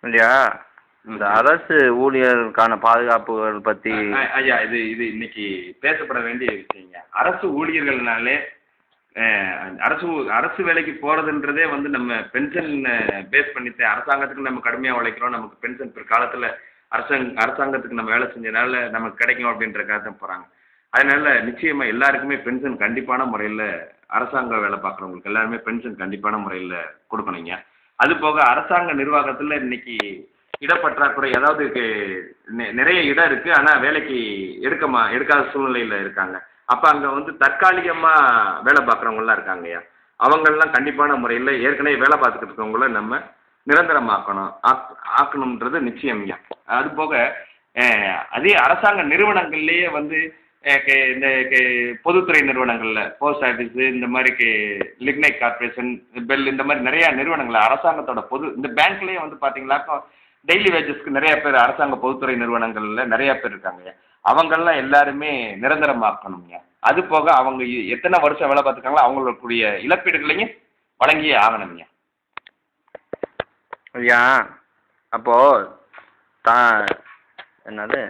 இல்லையா? இந்த அரசு ஊழியர்களுக்கான பாதுகாப்புகள் பற்றி. ஐயா, இது இது இன்னைக்கு பேசப்பட வேண்டிய விஷயங்க. அரசு ஊழியர்கள்னாலே அரசு அரசு வேலைக்கு போகிறதுன்றதே வந்து நம்ம பென்ஷன் பேஸ் பண்ணிட்டு அரசாங்கத்துக்கு நம்ம கடுமையாக உழைக்கிறோம், நமக்கு பென்ஷன் பிற்காலத்தில் அரசாங்கத்துக்கு நம்ம வேலை செஞ்சனால நமக்கு கிடைக்கும் அப்படின்றக்காக தான் போகிறாங்க. அதனால நிச்சயமாக எல்லாருக்குமே பென்ஷன் கண்டிப்பான முறையில் அரசாங்க வேலை பார்க்குறவங்களுக்கு எல்லாருமே பென்ஷன் கண்டிப்பான முறையில் கொடுக்கணுங்க. அது போக அரசாங்க நிர்வாகத்தில் இன்னைக்கு இடப்பற்றாக்குறை, அதாவது நிறைய இடம் இருக்குது, ஆனால் வேலைக்கு எடுக்காத சூழ்நிலையில் இருக்காங்க. அப்போ அங்கே வந்து தற்காலிகமாக வேலை பார்க்குறவங்களாம் இருக்காங்கய்யா. அவங்களெலாம் கண்டிப்பான முறையில் ஏற்கனவே வேலை பார்த்துக்கிட்டு இருக்கவங்கள நம்ம நிரந்தரமாக்கணும், ஆக்கணுன்றது நிச்சயம்யா. அது போக அதே அரசாங்க நிறுவனங்கள்லேயே வந்து இந்த பொதுத்துறை நிறுவனங்களில் போஸ்ட் ஆஃபீஸு, இந்த மாதிரி லிக்னைட் கார்பரேஷன், பெல், இந்த மாதிரி நிறையா நிறுவனங்கள் அரசாங்கத்தோட இந்த பேங்க்லேயே வந்து பார்த்தீங்கன்னாக்கா டெய்லி வேஜஸ்க்கு நிறைய பேர் அரசாங்க பொதுத்துறை நிறுவனங்களில் நிறையா பேர் இருக்காங்க. அவங்கெல்லாம் எல்லாருமே நிரந்தரமாக்கணுங்க. அது போக அவங்க எத்தனை வருஷம் வேலை பார்த்துருக்காங்களோ அவங்களுக்குரிய இழப்பீடுகளையும் வழங்கியே ஆகணுங்க. ஐயா, அப்போது என்னது